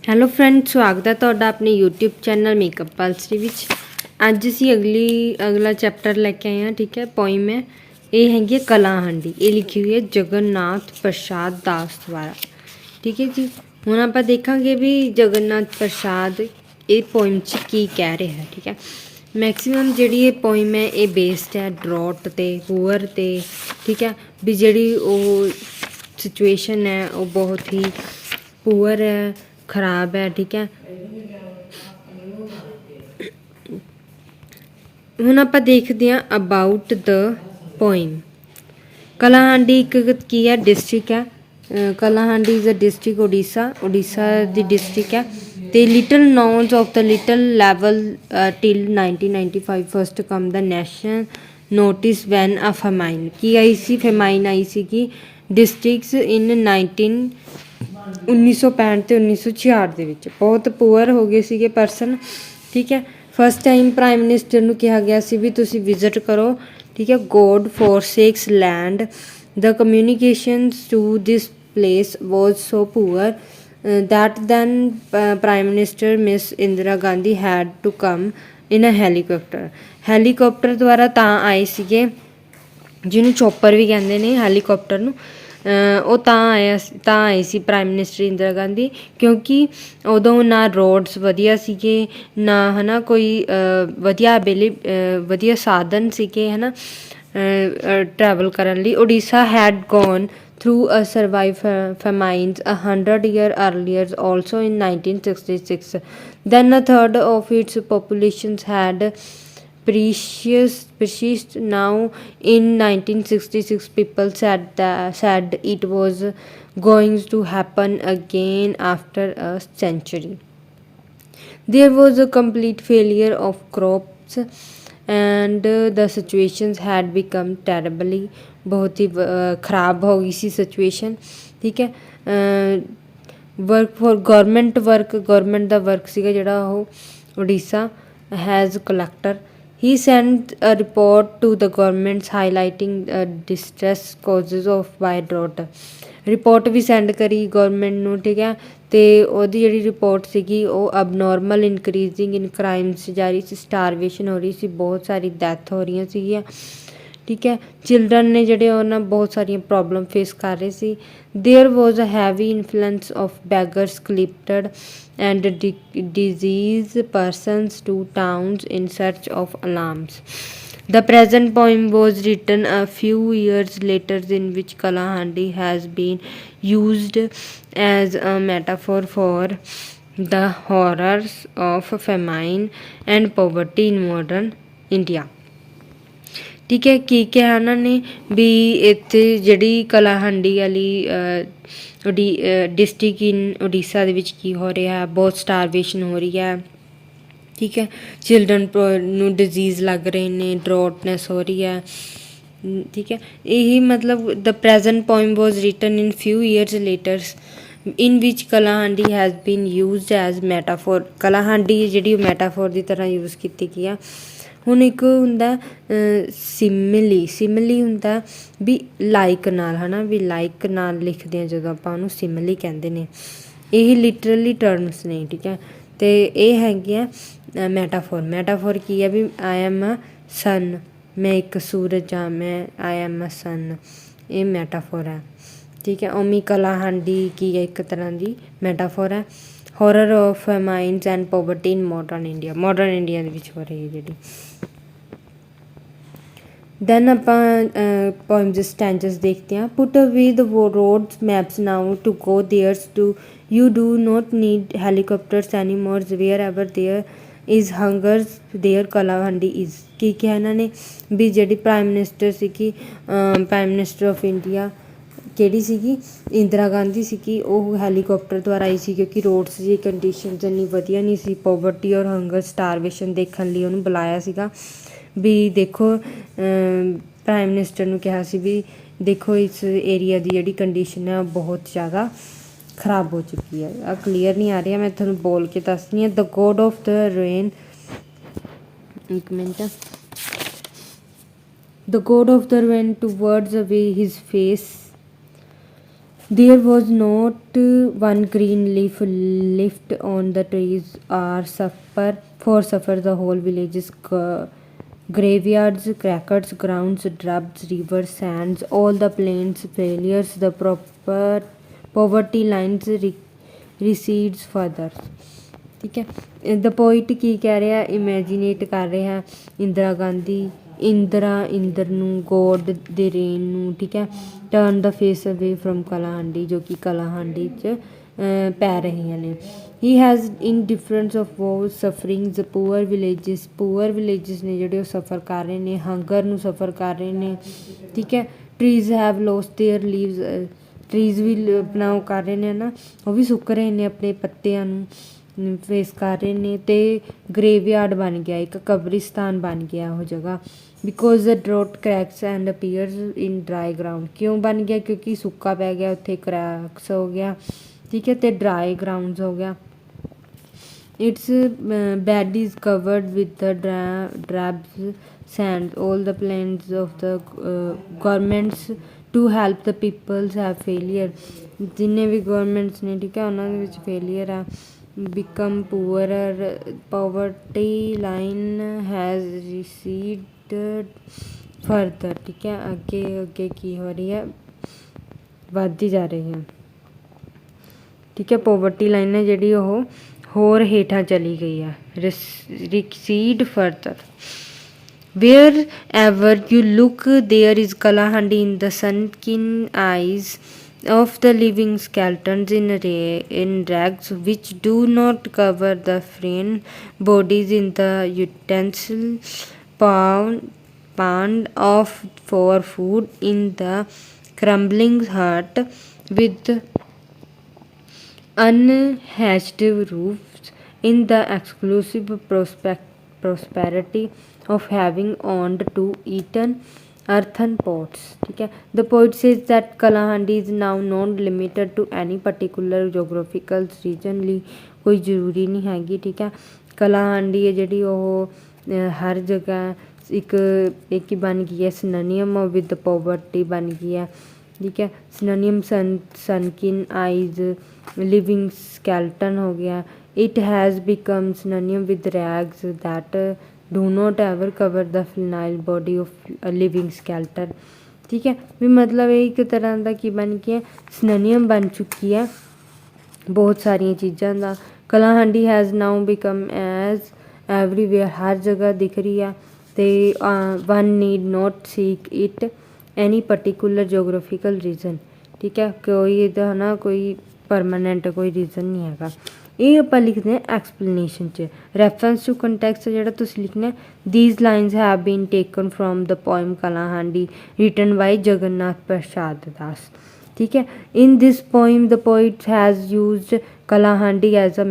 Hello friend, ਸਵਾਗਤ ਹੈ ਤੁਹਾਡਾ ਆਪਣੇ YouTube ਚੈਨਲ ਮੇਕਅਪ ਪਲਸ ਦੇ ਵਿੱਚ। ਅੱਜ ਅਸੀਂ ਅਗਲਾ ਚੈਪਟਰ ਲੈ ਕੇ ਆਏ ਹਾਂ। ਠੀਕ ਹੈ, ਪੋਇਮ ਹੈ, ਇਹ ਹੈਗੀ ਹੈ ਕਲਾਹੰਡੀ। ਇਹ ਲਿਖੀ ਹੋਈ ਹੈ ਜਗਨਨਾਥ ਪ੍ਰਸਾਦ ਦਾਸ ਦੁਆਰਾ। ਠੀਕ ਹੈ ਜੀ, ਹੁਣ ਆਪਾਂ ਦੇਖਾਂਗੇ ਵੀ ਜਗਨਨਾਥ ਪ੍ਰਸਾਦ ਇਹ ਪੋਇਮ 'ਚ ਕੀ ਕਹਿ ਰਿਹਾ ਹੈ। ਠੀਕ ਹੈ, ਮੈਕਸੀਮਮ ਜਿਹੜੀ ਇਹ ਪੋਇਮ ਹੈ ਇਹ ਬੇਸਡ ਹੈ ਡਰੌਟ 'ਤੇ, ਪੂਅਰ 'ਤੇ। ਠੀਕ ਹੈ, ਵੀ ਜਿਹੜੀ ਉਹ ਸਿਚੁਏਸ਼ਨ ਹੈ ਉਹ ਬਹੁਤ ਹੀ ਪੂਅਰ ਹੈ, ਖਰਾਬ ਹੈ। ਠੀਕ ਹੈ, ਹੁਣ ਆਪਾਂ ਦੇਖਦੇ ਹਾਂ ਅਬਾਊਟ ਦ ਪੋਇਮ। ਕਲਾਹੰਡੀ ਇੱਕ ਕੀ ਹੈ, ਡਿਸਟ੍ਰਿਕਟ ਹੈ। Kalahandi is a district Orissa ਦੀ ਡਿਸਟ੍ਰਿਕਟ ਹੈ। ਅਤੇ little known of the little level till 1995 first come ਦਾ national notice when a famine. ਕੀ ਆਈ ਸੀ? ਫੇਮਾਈਨ ਆਈ ਸੀਗੀ ਡਿਸਟ੍ਰਿਕਟਸ ਇਨ 1965 ਅਤੇ 1966 ਦੇ ਵਿੱਚ। ਬਹੁਤ ਪੂਅਰ ਹੋ ਗਏ ਸੀਗੇ ਪਰਸਨ। ਠੀਕ ਹੈ, ਫਸਟ ਟਾਈਮ ਪ੍ਰਾਈਮ ਮਿਨਿਸਟਰ ਨੂੰ ਕਿਹਾ ਗਿਆ ਸੀ ਵੀ ਤੁਸੀਂ ਵਿਜ਼ਿਟ ਕਰੋ। ਠੀਕ ਹੈ, God forsakes land the communications to this place was so poor that then Prime Minister Miss Indira Gandhi had to come in a helicopter। Helicopter ਦੁਆਰਾ ਤਾਂ ਆਏ ਸੀਗੇ, ਜਿਹਨੂੰ ਚੋਪਰ ਵੀ ਕਹਿੰਦੇ ਨੇ ਹੈਲੀਕਾਪਟਰ ਨੂੰ। ਉਹ ਤਾਂ ਆਏ ਸੀ ਪ੍ਰਾਈਮ ਮਿਨਿਸਟਰ ਇੰਦਰਾ ਗਾਂਧੀ, ਕਿਉਂਕਿ ਉਦੋਂ ਨਾ ਰੋਡਸ ਵਧੀਆ ਸੀਗੇ, ਨਾ ਹੈ ਨਾ ਕੋਈ ਵਧੀਆ ਸਾਧਨ ਸੀਗੇ ਹੈ ਨਾ ਟਰੈਵਲ ਕਰਨ ਲਈ। Odisha had gone through a survived famines 100 years earlier, also in 1966. Then a third of its population had perished. Now in 1966 people said it was going to happen again after a century. There was a complete failure of crops and the situations had become terribly, बहुत ही ख़राब हो गई सी situation. ठीक है, work for government ਦਾ work ਸੀਗਾ ਜਿਹੜਾ ਉਹ Orissa has collector. He send a report to the governments highlighting distress causes of by drought. Report ਵੀ ਸੈਂਡ ਕਰੀ ਗੌਰਮੈਂਟ ਨੂੰ। ਠੀਕ ਹੈ, ਅਤੇ ਉਹਦੀ ਜਿਹੜੀ ਰਿਪੋਰਟ ਸੀਗੀ ਉਹ ਅਬਨੋਰਮਲ ਇਨਕਰੀਜ਼ਿੰਗ ਇਨ ਕ੍ਰਾਈਮਸ ਜਾ ਰਹੀ ਸੀ, ਸਟਾਰਵੇਸ਼ਨ ਹੋ ਰਹੀ ਸੀ, ਬਹੁਤ ਸਾਰੀ ਡੈਥ ਹੋ ਰਹੀਆਂ ਸੀਗੀਆਂ। ਠੀਕ ਹੈ, ਚਿਲਡਰਨ ਨੇ ਜਿਹੜੇ ਉਹ ਨਾਲ ਬਹੁਤ ਸਾਰੀਆਂ ਪ੍ਰੋਬਲਮ ਫੇਸ ਕਰ ਰਹੇ ਸੀ। There was a heavy influence of beggars crippled and disease persons to towns in search of alarms. The present poem was written a few years later, in which Kalahandi has been used as a metaphor for the horrors of famine and poverty in modern India। ਠੀਕ ਹੈ, ਕੀ ਕਿਹਾ ਉਹਨਾਂ ਨੇ ਵੀ ਇੱਥੇ ਜਿਹੜੀ ਕਲਾਹੰਡੀ ਵਾਲੀ district ਇਨ ਉੜੀਸਾ ਦੇ ਵਿੱਚ ਕੀ ਹੋ ਰਿਹਾ, ਬਹੁਤ ਸਟਾਰਵੇਸ਼ਨ ਹੋ ਰਹੀ ਹੈ। ਠੀਕ ਹੈ, ਚਿਲਡਰਨ ਨੂੰ ਡਿਜ਼ੀਜ਼ ਲੱਗ ਰਹੇ ਨੇ, ਡਰੌਟਨੈਸ ਹੋ ਰਹੀ ਹੈ। ਠੀਕ ਹੈ, ਇਹੀ ਮਤਲਬ the present poem was written in few years letters in which Kalahandi has been used as metaphor. Kalahandi ਜਿਹੜੀ ਮੈਟਾਫੋਰ ਦੀ ਤਰ੍ਹਾਂ ਯੂਜ਼ ਕੀਤੀ ਗਈ ਆ। ਹੁਣ ਇੱਕ ਹੁੰਦਾ ਸਿਮਿਲੀ ਹੁੰਦਾ ਵੀ ਲਾਈਕ ਨਾਲ ਹੈ ਨਾ, ਵੀ ਲਾਈਕ ਨਾਲ ਲਿਖਦੇ ਹਾਂ ਜਦੋਂ ਆਪਾਂ ਉਹਨੂੰ ਸਿਮਿਲੀ ਕਹਿੰਦੇ ਨੇ। ਇਹ ਲਿਟਰਲੀ ਟਰਮਸ ਨੇ। ਠੀਕ ਹੈ, ਅਤੇ ਇਹ ਹੈਗੀ ਆ ਮੈਟਾਫੋਰ ਕੀ ਹੈ ਵੀ ਆਈ ਐਮ ਅ ਸਨ, ਮੈਂ ਇੱਕ ਸੂਰਜ ਹਾਂ, ਆਈ ਐਮ ਅ ਸਨ, ਇਹ ਮੈਟਾਫੋਰ ਹੈ। ਠੀਕ ਹੈ, ਉਵੇਂ ਕਲਾਹੰਡੀ ਕੀ ਹੈ, ਇੱਕ ਤਰ੍ਹਾਂ ਦੀ ਮੈਟਾਫੋਰ ਹੈ। Horror of famines and poverty in modern India ਦੇ ਵਿੱਚ ਹੋ ਰਹੀ ਹੈ ਜਿਹੜੀ। ਦੈਨ ਆਪਾਂ ਪੋਇਮਸ ਦੇ ਸਟੈਂਜਸ ਦੇਖਦੇ ਹਾਂ। Put away the roads maps now to go there's to you do not need helicopters any more wherever there is hungers there Kalahandi is. ਕੀ ਕਿਹਾ ਇਹਨਾਂ ਨੇ ਵੀ ਜਿਹੜੀ ਪ੍ਰਾਈਮ ਮਿਨਿਸਟਰ ਸੀਗੀ, ਪ੍ਰਾਈਮ ਮਿਨਿਸਟਰ ਆਫ ਇੰਡੀਆ ਕਿਹੜੀ ਸੀਗੀ, ਇੰਦਰਾ ਗਾਂਧੀ ਸੀਗੀ, ਉਹ ਹੈਲੀਕਾਪਟਰ ਦੁਆਰਾ ਆਈ ਸੀ ਕਿਉਂਕਿ ਰੋਡਸ ਦੀ ਕੰਡੀਸ਼ਨਸ ਇੰਨੀ ਵਧੀਆ ਨਹੀਂ ਸੀ। ਪੋਵਰਟੀ ਔਰ ਹੰਗਰ ਸਟਾਰਵੇਸ਼ਨ ਦੇਖਣ ਲਈ ਉਹਨੂੰ ਬੁਲਾਇਆ ਸੀਗਾ ਵੀ ਦੇਖੋ, ਪ੍ਰਾਈਮ ਮਿਨਿਸਟਰ ਨੂੰ ਕਿਹਾ ਸੀ ਵੀ ਦੇਖੋ ਇਸ ਏਰੀਆ ਦੀ ਜਿਹੜੀ ਕੰਡੀਸ਼ਨ ਹੈ ਉਹ ਬਹੁਤ ਜ਼ਿਆਦਾ ਖ਼ਰਾਬ ਹੋ ਚੁੱਕੀ ਹੈ। ਆ ਕਲੀਅਰ ਨਹੀਂ ਆ ਰਿਹਾ, ਮੈਂ ਤੁਹਾਨੂੰ ਬੋਲ ਕੇ ਦੱਸਦੀ ਹਾਂ। ਦ ਗੋਡ ਆਫ ਦ ਰੇਨ, ਇੱਕ minute. The god of the rain towards away his face There was not one green leaf left on the trees or suffer the whole village's graveyards, crackers, grounds, drubs, rivers, sands, all the plains, failures, the proper poverty lines recedes further. ਠੀਕ ਹੈ ਦ poet ਕੀ ਕਹਿ ਰਿਹਾ ਇਮੈਜੀਨੇਟ ਕਰ ਰਿਹਾ ਇੰਦਰਾ ਗਾਂਧੀ ਇੰਦਰ ਨੂੰ God ਦੇ rain ਨੂੰ ਠੀਕ ਹੈ turn the face away from Kalahandi ਜੋ ਕਿ ਕਲਾਹੰਡੀ 'ਚ ਪੈ ਰਹੀਆਂ ਨੇ he has indifference of was sufferings poor villages ਨੇ ਜਿਹੜੇ ਉਹ ਸਫਰ ਕਰ ਰਹੇ ਨੇ ਹੰਗਰ ਨੂੰ ਸਫਰ ਕਰ ਰਹੇ ਨੇ ਠੀਕ ਹੈ trees have lost their leaves trees ਵੀ ਆਪਣਾ ਉਹ ਕਰ ਰਹੇ ਨੇ ਨਾ ਉਹ ਵੀ ਸੁੱਕ ਰਹੇ ਨੇ ਆਪਣੇ ਪੱਤਿਆਂ ਨੂੰ ਫੇਸ ਕਰ ਰਹੇ ਨੇ ਅਤੇ ਗਰੇਵਯਾਰਡ ਬਣ ਗਿਆ ਇੱਕ ਕਬਰਿਸਤਾਨ ਬਣ ਗਿਆ ਉਹ ਜਗ੍ਹਾ because the drought cracks and appears in dry ground ਕਿਉਂ ਬਣ ਗਿਆ ਕਿਉਂਕਿ ਸੁੱਕਾ ਪੈ ਗਿਆ ਉੱਥੇ ਕਰੈਕਸ ਹੋ ਗਿਆ ਠੀਕ ਹੈ ਅਤੇ ਡਰਾਈ ਗਰਾਊਂਡਸ ਹੋ ਗਿਆ its bed is covered with the drabs sand all the plans of the governments to help the peoples have failure ਜਿੰਨੇ ਵੀ ਗੌਰਮੈਂਟਸ ਨੇ ਠੀਕ ਹੈ ਉਹਨਾਂ ਦੇ ਵਿੱਚ ਫੇਲੀਅਰ ਆ become poorer poverty line has receded further ਠੀਕ ਹੈ ਅੱਗੇ ਕੀ ਹੋ ਰਹੀ ਹੈ ਵੱਧਦੀ ਜਾ ਰਹੀ ਹੈ ਠੀਕ ਹੈ ਪੋਵਰਟੀ ਲਾਈਨ ਹੈ ਜਿਹੜੀ ਉਹ ਹੋਰ ਹੇਠਾਂ ਚਲੀ ਗਈ ਹੈ recede further wherever you look there is Kalahandi in the sunken eyes of the living skeletons in rags which do not cover the frail bodies in the utensils pound of for food in the crumbling hut with unhatched roofs in the exclusive prosperity of having owned to eaten earthen pots ठीक है the poet says that Kalahandi is now not limited to any particular geographical region ਲਈ ਕੋਈ ਜ਼ਰੂਰੀ ਨਹੀਂ ਹੈਗੀ ਠੀਕ ਹੈ ਕਲਾਹੰਡੀ ਹੈ ਜਿਹੜੀ ਉਹ ਹਰ ਜਗ੍ਹਾ ਇੱਕ ਹੀ ਬਣ ਗਈ ਹੈ ਸਿਨੋਨੀਅਮ ਵਿਦ ਪੋਵਰਟੀ ਬਣ ਗਈ ਹੈ ਠੀਕ ਹੈ synonym sunken eyes living skeleton ਹੋ ਗਿਆ it has become synonym with rags that do not ever cover the final body of a living skeleton ਠੀਕ ਹੈ ਵੀ ਮਤਲਬ ਇਹ ਇੱਕ ਤਰ੍ਹਾਂ ਦਾ ਕੀ ਬਣ ਗਿਆ ਸਿਨੋਨੀਅਮ ਬਣ ਚੁੱਕੀ ਹੈ ਬਹੁਤ ਸਾਰੀਆਂ ਚੀਜ਼ਾਂ ਦਾ Kalahandi has now become as everywhere ਹਰ ਜਗ੍ਹਾ ਦਿਖ ਰਹੀ ਆ ਅਤੇ one need not seek it any particular geographical reason ਠੀਕ ਹੈ ਕੋਈ ਇਹਦਾ ਹੈ ਨਾ ਕੋਈ ਪਰਮਾਨੈਂਟ ਕੋਈ ਰੀਜ਼ਨ ਨਹੀਂ ਹੈਗਾ ਇਹ ਆਪਾਂ ਲਿਖਦੇ ਹਾਂ ਐਕਸਪਲੇਨੇਸ਼ਨ 'ਚ ਰੈਫਰੈਂਸ ਟੂ ਕੰਟੈਕਸਟ ਜਿਹੜਾ ਤੁਸੀਂ ਲਿਖਣਾ these lines have been taken from the poem Kalahandi written by Jagannath Prasad Das ਠੀਕ ਹੈ in this poem the poet has used Kalahandi as a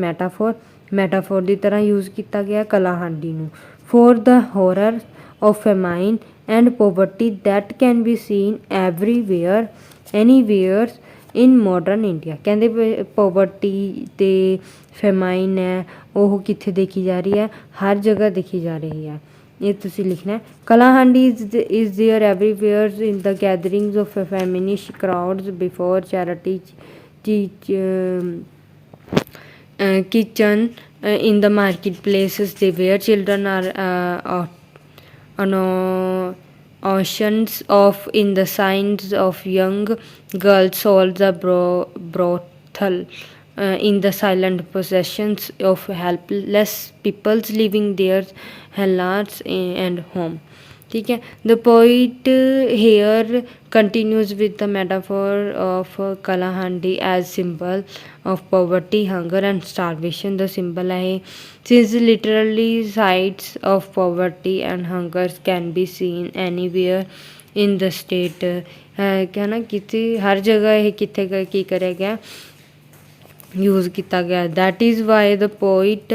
metaphor ਦੀ ਤਰ੍ਹਾਂ ਯੂਜ਼ ਕੀਤਾ ਗਿਆ ਕਲਾਹੰਡੀ ਨੂੰ for the horror of famine and poverty that can be seen everywhere anywhere in modern India ਕਹਿੰਦੇ poverty ਅਤੇ famine ਹੈ ਉਹ ਕਿੱਥੇ ਦੇਖੀ ਜਾ ਰਹੀ ਹੈ ਹਰ ਜਗ੍ਹਾ ਦੇਖੀ ਜਾ ਰਹੀ ਹੈ ਇਹ ਤੁਸੀਂ ਲਿਖਣਾ Kalahandi is there everywhere in the gatherings of famished crowds before charity kitchen in the marketplaces they where children are oceans of in the signs of young girls sold the brothel in the silent possessions of helpless peoples living their hellas and home ठीक है the poet here continues with the metaphor of Kalahandi as symbol of poverty, hunger and starvation. The symbol है since literally sights of poverty and hunger can be seen anywhere in the state क्या ना किसी हर जगह ये कितने की करेगा use किया गया that is why the poet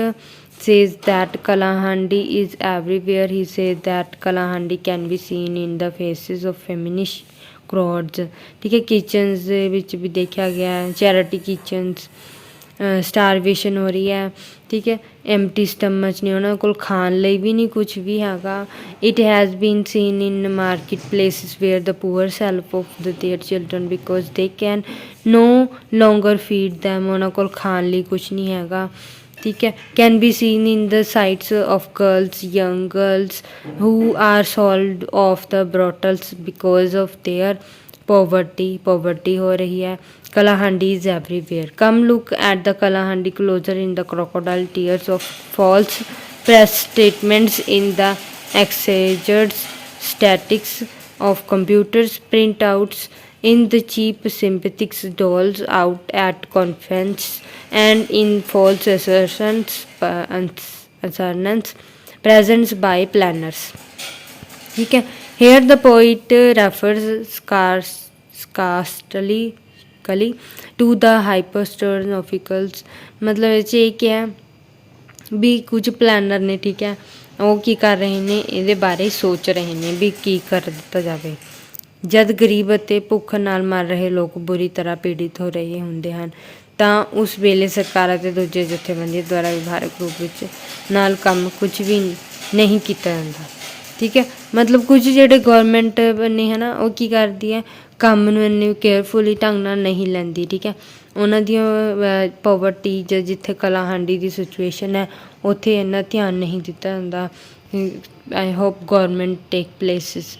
says that Kalahandi is everywhere. He says that Kalahandi can be seen in the faces of feminist crowds ठीक है किचन्स ਦੇ ਵਿੱਚ ਵੀ ਦੇਖਿਆ ਗਿਆ ਚੈਰਿਟੀ ਕਿਚਨਸ ਸਟਾਰਵੇਸ਼ਨ ਹੋ ਰਹੀ ਹੈ, ਠੀਕ ਹੈ। ਐਮਟੀ ਸਟਮਚ ਨੇ, ਉਹਨਾਂ ਕੋਲ ਖਾਣ ਲਈ ਵੀ ਨਹੀਂ ਕੁਛ ਵੀ ਹੈਗਾ। It has been seen in market places where the poor sell of their children because they can no longer feed them, ਉਹਨਾਂ ਕੋਲ ਖਾਣ ਲਈ ਕੁਛ ਨਹੀਂ ਹੈਗਾ, ਠੀਕ ਹੈ। Can be seen in the sites of girls, young girls who are sold of the brothels because of their poverty ਹੋ ਰਹੀ ਹੈ। Kalahandi is everywhere. Come look at the Kalahandi closer in the crocodile tears of false press statements in the exaggerated statics of computers printouts in the cheap sympathetic dolls out at conference and in false assertions presents by planners, ठीक है। Here the poet refers scarcely to the hyperstropicals, मतलब ਇਹ 'ਚ ਇਹ ਕਿਹਾ ਵੀ ਕੁਝ planner ਨੇ, ਠੀਕ ਹੈ, ਉਹ ਕੀ ਕਰ ਰਹੇ ਨੇ, ਇਹਦੇ ਬਾਰੇ ਸੋਚ ਰਹੇ ਨੇ ਵੀ ਕੀ ਕਰ ਦਿੱਤਾ ਜਾਵੇ। ਜਦ ਗਰੀਬ ਅਤੇ ਭੁੱਖ ਨਾਲ ਮਰ ਰਹੇ ਲੋਕ ਬੁਰੀ ਤਰ੍ਹਾਂ ਪੀੜਿਤ ਹੋ ਰਹੇ ਹੁੰਦੇ ਹਨ ਤਾਂ ਉਸ ਵੇਲੇ ਸਰਕਾਰ ਅਤੇ ਦੂਜੇ ਜਥੇਬੰਦੀਆਂ ਦੁਆਰਾ ਵਿਵਹਾਰਕ ਰੂਪ ਵਿੱਚ ਨਾਲ ਕੰਮ ਕੁਝ ਵੀ ਨਹੀਂ ਕੀਤਾ ਜਾਂਦਾ, ਠੀਕ ਹੈ। ਮਤਲਬ ਕੁਝ ਜਿਹੜੇ ਗੌਰਮੈਂਟ ਨੇ ਹੈ ਨਾ, ਉਹ ਕੀ ਕਰਦੀ ਹੈ, ਕੰਮ ਨੂੰ ਇੰਨੇ ਕੇਅਰਫੁਲੀ ਢੰਗ ਨਾਲ ਨਹੀਂ ਲੈਂਦੀ, ਠੀਕ ਹੈ। ਉਹਨਾਂ ਦੀਆਂ ਪਾਵਰਟੀ ਜਾਂ ਜਿੱਥੇ ਕਲਾਹਾਂਡੀ ਦੀ ਸਿਚੁਏਸ਼ਨ ਹੈ ਉੱਥੇ ਇੰਨਾ ਧਿਆਨ ਨਹੀਂ ਦਿੱਤਾ ਜਾਂਦਾ। I hope government take places.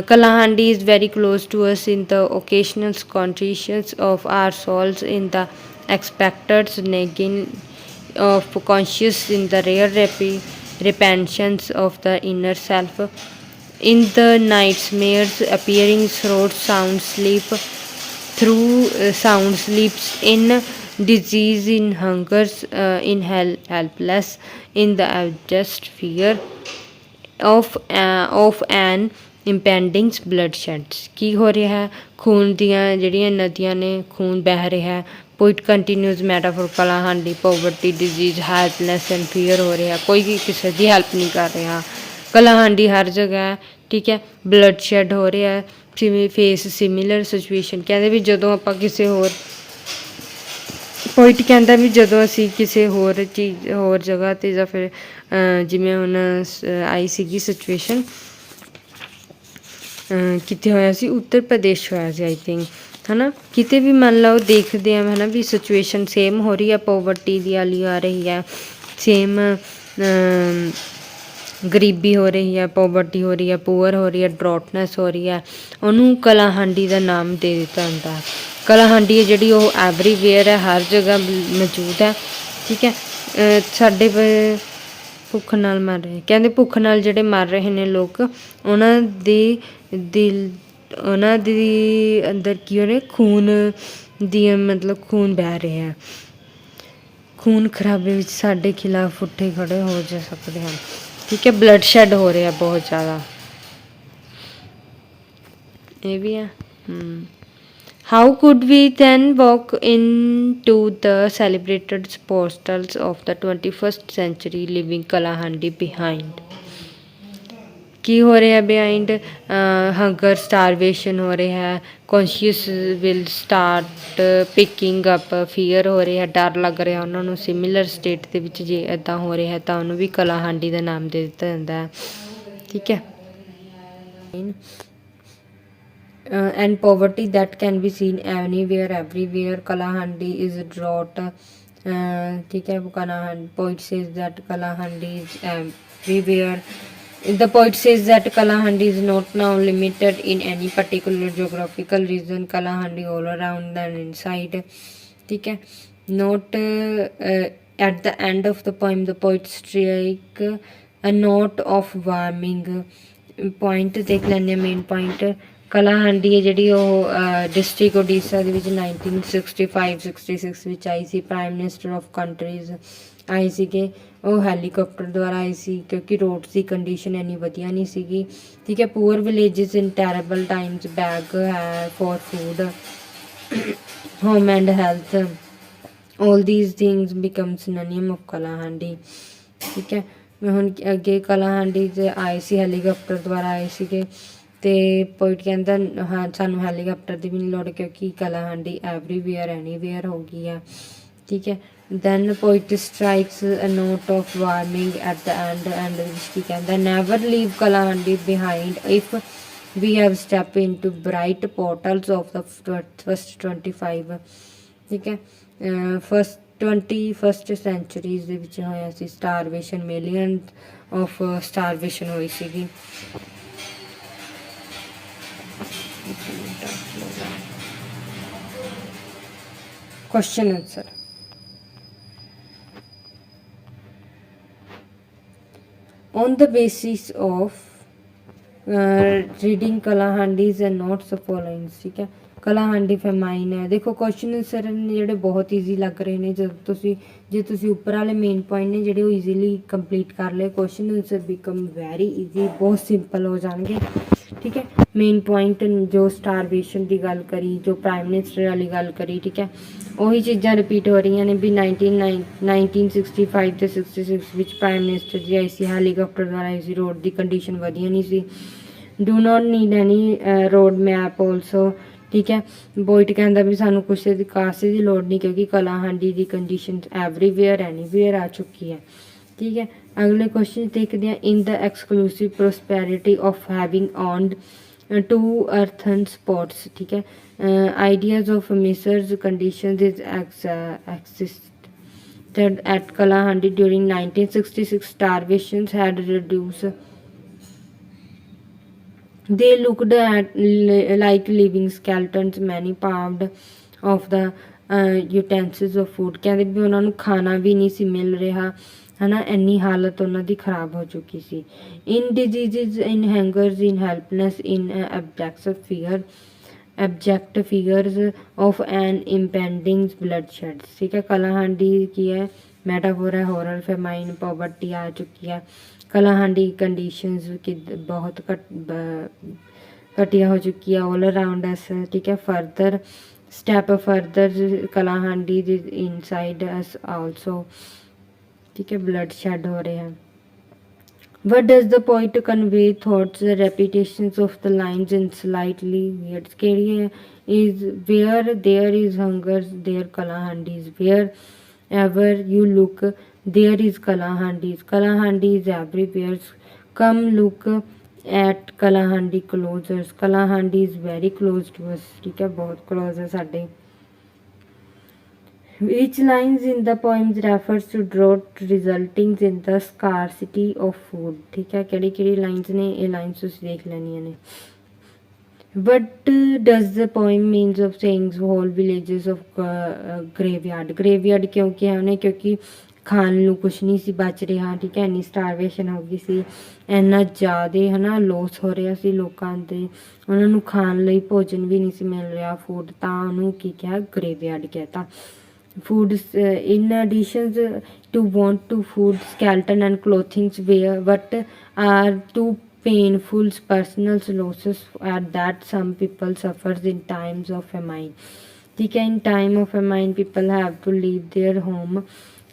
Kalahandi is very close to us in the occasional contritions of our souls, in the expected nagging of conscience, in the rare repentance of the inner self, in the nightmares appearing through sound sleeps, in disease, in hungers, in helpless, in the abject fear of an impending bloodshed। ਕੀ ਹੋ ਰਿਹਾ ਹੈ, ਖੂਨ ਦੀਆਂ ਜਿਹੜੀਆਂ ਨਦੀਆਂ ਨੇ, ਖੂਨ ਬਹਿ ਰਿਹਾ। Poet continues metaphor Kalahandi poverty disease helpless and fear ਹੋ ਰਿਹਾ, ਕੋਈ ਵੀ ਕਿਸੇ ਦੀ ਹੈਲਪ ਨਹੀਂ ਕਰ ਰਿਹਾ। ਕਲਾਹਾਂਡੀ ਹਰ ਜਗ੍ਹਾ ਹੈ, ਠੀਕ ਹੈ। ਬਲੱਡ ਸ਼ੈਡ ਹੋ ਰਿਹਾ, ਫੇਸ ਸਿਮੀਲਰ ਸਿਚੁਏਸ਼ਨ। ਕਹਿੰਦੇ ਵੀ ਜਦੋਂ ਆਪਾਂ ਕਿਸੇ ਹੋਰ, ਪੋਇਟ ਕਹਿੰਦਾ ਵੀ ਜਦੋਂ ਅਸੀਂ ਕਿਸੇ ਹੋਰ ਜਗ੍ਹਾ 'ਤੇ ਜਾਂ ਫਿਰ ਜਿਵੇਂ ਹੁਣ ਆਈ ਸੀਗੀ ਸਿਚੁਏਸ਼ਨ, ਕਿਤੇ ਹੋਇਆ ਸੀ, ਉੱਤਰ ਪ੍ਰਦੇਸ਼ ਹੋਇਆ ਸੀ ਆਈ ਥਿੰਕ, ਹੈ ਨਾ। ਕਿਤੇ ਵੀ ਮੰਨ ਲਓ ਦੇਖਦੇ ਹਾਂ ਹੈ ਨਾ ਵੀ ਸਿਚੁਏਸ਼ਨ ਸੇਮ ਹੋ ਰਹੀ ਹੈ, ਪੋਵਰਟੀ ਦੀ ਵਾਲੀ ਆ ਰਹੀ ਹੈ, ਸੇਮ ਗਰੀਬੀ ਹੋ ਰਹੀ ਹੈ, ਪੋਵਰਟੀ ਹੋ ਰਹੀ ਹੈ, ਪੂਅਰ ਹੋ ਰਹੀ ਹੈ, ਡਰੋਟਨੈਸ ਹੋ ਰਹੀ ਹੈ, ਉਹਨੂੰ ਕਲਾਹਾਂਡੀ ਦਾ ਨਾਮ ਦੇ ਦਿੱਤਾ ਜਾਂਦਾ। ਕਲਾਹਾਂਡੀ ਹੈ ਜਿਹੜੀ ਉਹ ਐਵਰੀਵੇਅਰ ਹੈ, ਹਰ ਜਗ੍ਹਾ ਮੌਜੂਦ ਹੈ, ਠੀਕ ਹੈ। ਸਾਡੇ ਭੁੱਖ ਨਾਲ ਮਰ ਰਹੇ, ਕਹਿੰਦੇ ਭੁੱਖ ਨਾਲ ਜਿਹੜੇ ਮਰ ਰਹੇ ਨੇ ਲੋਕ, ਉਹਨਾਂ ਦੇ ਅੰਦਰ ਕੀ ਹੋ ਰਿਹਾ, ਖੂਨ ਦੀ ਮਤਲਬ ਖੂਨ ਬਹਿ ਰਿਹਾ, ਖੂਨ ਖਰਾਬੇ ਵਿੱਚ ਸਾਡੇ ਖਿਲਾਫ ਉੱਠੇ ਖੜ੍ਹੇ ਹੋ ਜਾ ਸਕਦੇ ਹਨ, ਠੀਕ ਹੈ। ਬਲੱਡ ਸ਼ੈਡ ਹੋ ਰਿਹਾ ਬਹੁਤ ਜ਼ਿਆਦਾ, ਇਹ ਵੀ ਹੈ। How could we then walk into the celebrated postals of the 21st century leaving Kalahandi behind? ਕੀ ਹੋ ਰਿਹਾ ਬਿਹਾਈਂਡ, ਹੰਗਰ ਸਟਾਰਵੇਸ਼ਨ ਹੋ ਰਿਹਾ, conscious will start picking up, fear ਹੋ ਰਿਹਾ, ਡਰ ਲੱਗ ਰਿਹਾ ਉਹਨਾਂ ਨੂੰ। ਸਿਮੀਲਰ ਸਟੇਟ ਦੇ ਵਿੱਚ ਜੇ ਇੱਦਾਂ ਹੋ ਰਿਹਾ ਤਾਂ ਉਹਨੂੰ ਵੀ ਕਲਾਹਾਂਡੀ ਦਾ ਨਾਮ ਦੇ ਦਿੱਤਾ ਜਾਂਦਾ ਹੈ, ਠੀਕ ਹੈ। and poverty that can be seen anywhere everywhere, Kalahandi is drought, ठीक है। Kalahandi, poet says that Kalahandi is everywhere. The poet says that Kalahandi is not now limited in any particular geographical region, Kalahandi all around and inside, ठीक है। Not at the end of the poem the poet strike a note of warming point, ਦੇਖ ਲੈਂਦੇ main point. ਕਲਾਹਾਂਡੀ ਹੈ ਜਿਹੜੀ ਉਹ district Orissa ਦੇ ਵਿੱਚ 1965-66 ਵਿੱਚ ਆਈ ਸੀ। ਪ੍ਰਾਈਮ ਮਿਨਿਸਟਰ ਆਫ ਕੰਟਰੀਜ਼ ਆਏ ਸੀਗੇ, ਉਹ ਹੈਲੀਕਾਪਟਰ ਦੁਆਰਾ ਆਏ ਸੀ ਕਿਉਂਕਿ ਰੋਡਸ ਦੀ ਕੰਡੀਸ਼ਨ ਇੰਨੀ ਵਧੀਆ ਨਹੀਂ ਸੀਗੀ, ਠੀਕ ਹੈ। ਪੂਅਰ ਵਿਲੇਜਸ ਇਨ ਟੈਰੇਬਲ ਟਾਈਮਸ, ਬੈਗ ਹੈ for food, home and health, all these things become synonym of ਕਲਾਹਾਂਡੀ, ਠੀਕ ਹੈ। ਹੁਣ ਅੱਗੇ ਕਲਾਹਾਂਡੀ 'ਚ ਆਏ ਸੀ, ਹੈਲੀਕਾਪਟਰ ਦੁਆਰਾ ਆਏ ਸੀਗੇ, ਅਤੇ ਪੋਇਟ ਕਹਿੰਦਾ ਹਾਂ ਸਾਨੂੰ ਹੈਲੀਕਾਪਟਰ ਦੀ ਵੀ ਨਹੀਂ ਲੋੜ ਕਿਉਂਕਿ ਕਲਾਹਾਂਡੀ ਐਵਰੀਵੇਅਰ ਐਨੀਵੇਅਰ ਹੋ ਗਈ ਆ, ठीक है। then the poet strikes a note of warning at the end and which कहता never leave Kalahandi behind if we have stepped into bright portals of the first 25 ठीक है first 21st centuries ਦੇ ਵਿੱਚ ਹੋਇਆ ਸੀ starvation millions of starvation ਹੋਈ ਸੀਗੀ question answer on the basis of reading Kalahandi's and notes followings ਠੀਕ ਹੈ ਕਲਾਹਾਂਡੀ ਫੈਮਾਈਨ ਹੈ ਦੇਖੋ ਕੁਐਸਚਨ ਆਨਸਰ ਨੇ ਜਿਹੜੇ ਬਹੁਤ ਈਜ਼ੀ ਲੱਗ ਰਹੇ ਨੇ ਜਦੋਂ ਜੇ ਤੁਸੀਂ ਉੱਪਰ ਵਾਲੇ ਮੇਨ ਪੁਆਇੰਟ ਨੇ ਜਿਹੜੇ ਉਹ ਈਜ਼ੀਲੀ ਕੰਪਲੀਟ ਕਰ ਲਏ question answer become very easy ਬਹੁਤ ਸਿੰਪਲ ਹੋ ਜਾਣਗੇ ਠੀਕ ਹੈ ਮੇਨ ਪੁਆਇੰਟ ਜੋ ਸਟਾਰਵੇਸ਼ਨ ਦੀ ਗੱਲ ਕਰੀ ਜੋ ਪ੍ਰਾਈਮ ਮਿਨਿਸਟਰ ਵਾਲੀ ਗੱਲ ਕਰੀ ਠੀਕ ਹੈ ਉਹੀ ਚੀਜ਼ਾਂ ਰਿਪੀਟ ਹੋ ਰਹੀਆਂ ਨੇ ਵੀ 1965 ਅਤੇ 66 ਵਿੱਚ ਪ੍ਰਾਈਮ ਮਿਨਿਸਟਰ ਜੀ ਆਈ ਸੀ ਹੈਲੀਕਾਪਟਰ ਨਾਲ ਆਈ ਸੀ ਰੋਡ ਦੀ ਕੰਡੀਸ਼ਨ ਵਧੀਆ ਨਹੀਂ ਸੀ do not need any road map also ਠੀਕ ਹੈ ਬੋਇਟ ਕਹਿੰਦਾ ਵੀ ਸਾਨੂੰ ਕੁਛ ਕਾਸੇ ਦੀ ਲੋੜ ਨਹੀਂ ਕਿਉਂਕਿ ਕਲਾਹਾਂਡੀ ਦੀ ਕੰਡੀਸ਼ਨ ਐਵਰੀਵੇਅਰ ਐਨੀਵੇਅਰ ਆ ਚੁੱਕੀ ਹੈ ਠੀਕ ਹੈ ਅਗਲੇ ਕੁਐਸਚਨ ਦੇਖਦੇ ਹਾਂ in the exclusive prosperity of having owned two earthen spots ठीक है ideas of Misr's conditions is existed at Kalahandi during 1966 starvations had reduced they looked at like living skeletons many part of the utensils of food ਕਹਿੰਦੇ ਵੀ ਉਹਨਾਂ ਨੂੰ ਖਾਣਾ ਵੀ ਨਹੀਂ ਸੀ ਮਿਲ ਰਿਹਾ ਹੈ ਨਾ ਇੰਨੀ ਹਾਲਤ ਉਹਨਾਂ ਦੀ ਖਰਾਬ ਹੋ ਚੁੱਕੀ ਸੀ in diseases in hungers in helplessness in abject figures of an impending bloodshed ਠੀਕ ਹੈ ਕਲਾਹਾਂਡੀ ਕੀ ਹੈ ਮੈਟਾਫੋਰ ਹੈ ਹੌਰਰ ਫੈਮਾਈਨ ਪੋਵਰਟੀ ਆ ਚੁੱਕੀ ਹੈ ਕਲਾਹਾਂਡੀ ਕੰਡੀਸ਼ਨਸ ਕਿ ਬਹੁਤ ਘਟੀਆ ਹੋ ਚੁੱਕੀ ਹੈ ਆਲ ਅਰਾਊਂਡ ਅਸ ਠੀਕ ਹੈ further step further Kalahandi is inside us also ठीक है blood shed हो रहे हैं what does the poet convey thoughts the repetitions of the lines in slightly weird scary is where there is hunger there Kalahandi is wherever you look there is Kalahandi is everywhere come look at Kalahandi closers Kalahandi is very close to us ठीक है बहुत close है साढ़े which lines in the poems refers to drought resulting in the scarcity of food ठीक है केड़ी lines ने ये lines तुसी देख लेनियां ने what does the poem means of saying whole villages of graveyard क्योंकि है उन्हें क्योंकि ਖਾਣ ਨੂੰ ਕੁਛ ਨਹੀਂ ਸੀ ਬਚ ਰਿਹਾ ਠੀਕ ਹੈ ਇੰਨੀ ਸਟਾਰਵੇਸ਼ਨ ਹੋ ਗਈ ਸੀ ਇੰਨਾ ਜ਼ਿਆਦਾ ਹੈ ਨਾ ਲੋਸ ਹੋ ਰਿਹਾ ਸੀ ਲੋਕਾਂ ਦੇ ਉਹਨਾਂ ਨੂੰ ਖਾਣ ਲਈ ਭੋਜਨ ਵੀ ਨਹੀਂ ਸੀ ਮਿਲ ਰਿਹਾ ਫੂਡ ਤਾਂ ਉਹਨੂੰ ਕੀ ਕਿਹਾ ਗਰੇਵਯਾਰਡ ਕਹਿਤਾ food in additions to want to food skeleton and clothings where but are too painful personal losses at that some people suffers in times of famine ठीक है in time of famine people have to leave their home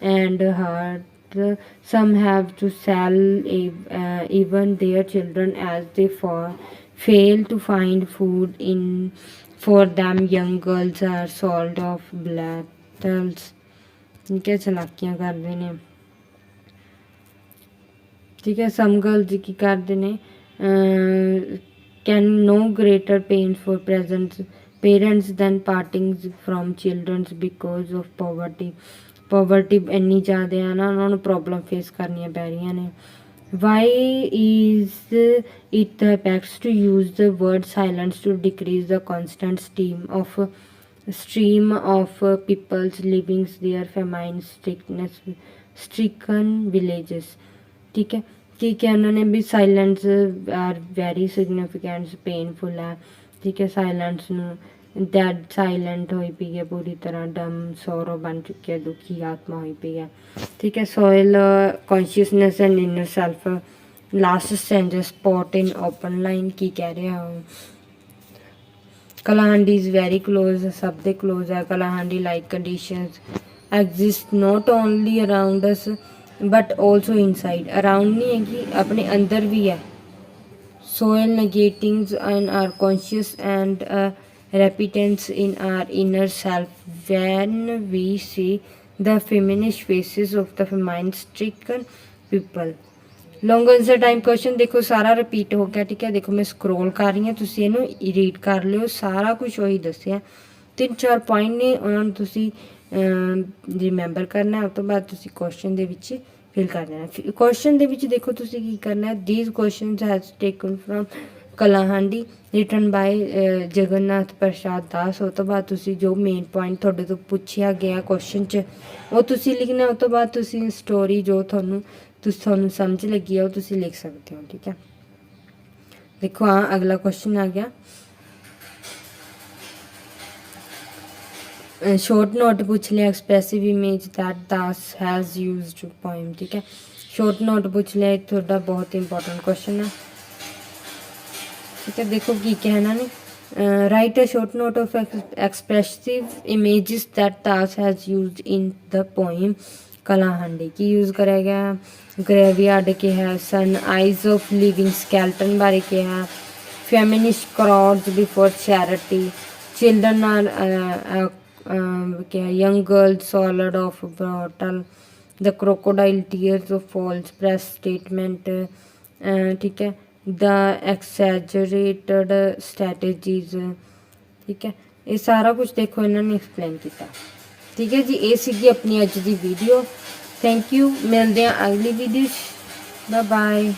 and hurt some have to sell even their children as they fail to find food in for them young girls are sold off blattles ठीक है चलाकियां करते हैं ठीक है some girls की करते हैं can no greater pain for parents than parting from children because of poverty ਇੰਨੀ ਜ਼ਿਆਦਾ ਹੈ ਨਾ ਉਹਨਾਂ ਨੂੰ ਪ੍ਰੋਬਲਮ ਫੇਸ ਕਰਨੀਆਂ ਪੈ ਰਹੀਆਂ ਨੇ why is it the best to use the word silence to decrease the constant stream of people's livings their famine stricken villages ठीक है ਉਹਨਾਂ ਨੇ ਵੀ silence are very significant painful ਹੈ ਠੀਕ ਹੈ ਸਾਇਲੈਂਸ ਨੂੰ ਡੈਡ ਸਾਇਲੈਂਟ ਹੋਈ ਪਈ ਹੈ ਪੂਰੀ ਤਰ੍ਹਾਂ ਡਮ ਸੋਰੋ ਬਣ ਚੁੱਕੀ ਹੈ ਦੁਖੀ ਆਤਮਾ ਹੋਈ ਪਈ ਹੈ ਠੀਕ ਹੈ soil consciousness and inner self lost stranger spot in open line ਕੀ ਕਹਿ ਰਿਹਾ ਉਹ ਕਲਾਹਾਂਡੀ ਇਜ਼ ਵੈਰੀ ਕਲੋਜ਼ ਸਭ ਦੇ ਕਲੋਜ਼ ਹੈ Kalahandi like conditions exist not only around us but also inside around ਨਹੀਂ ਹੈਗੀ ਆਪਣੇ ਅੰਦਰ ਵੀ ਹੈ soil negating in our conscious and repentance in our inner self when we see the feminist faces of the famine stricken people. Long answer time question देखो सारा repeat हो गया, ठीक है। देखो मैं स्क्रोल कर रही हूँ, तुसी इहनूं रीड कर लिओ, सारा कुछ वही दस्सिया। 3-4 पॉइंट ने उन्हां नूं तुसी रिमैंबर करना, उस तो बाद तुसी क्वेश्चन दे विच फिल कर देना। क्वेश्चन दे विच देखो तुसी की करना है, these question has taken from Kalahandi written by Jagannath Prasad Das. उस तो बाद तुसी जो मेन पॉइंट तुहाडे तो पुछया गया क्वेश्चन च वो तुसी लिखना। उस तो बाद तुसी स्टोरी जो तुहानूं समझ लगी है वो तुसी लिख सकते हो, ठीक है। देखो हाँ अगला क्वेश्चन आ गया, शॉर्ट नोट पूछ लिया, expressive image that Das has used poem, ठीक है। शॉर्ट नोट पूछ लिया, थोड़ा बहुत इंपॉर्टेंट क्वेश्चन है, ठीक है। देखो की कहना ने write a short note of expressive images that Das has used in the poem Kalahandi. की यूज़ करा गया, ग्रेवयार्ड के है, sun eyes of living skeleton बारे के है, feminist crowds before charity, children are क्या है, young girls sold of brothel, the crocodile tears of false press statement, ठीक है, द एक्सैजरेटेड स्ट्रैटेजीज, ठीक है। ये सारा कुछ देखो इन्होंने एक्सप्लेन किया, ठीक है जी। ये सीगी अपनी अज की वीडियो। थैंक यू, मिलते हैं अगली वीडियो, बाय बाय।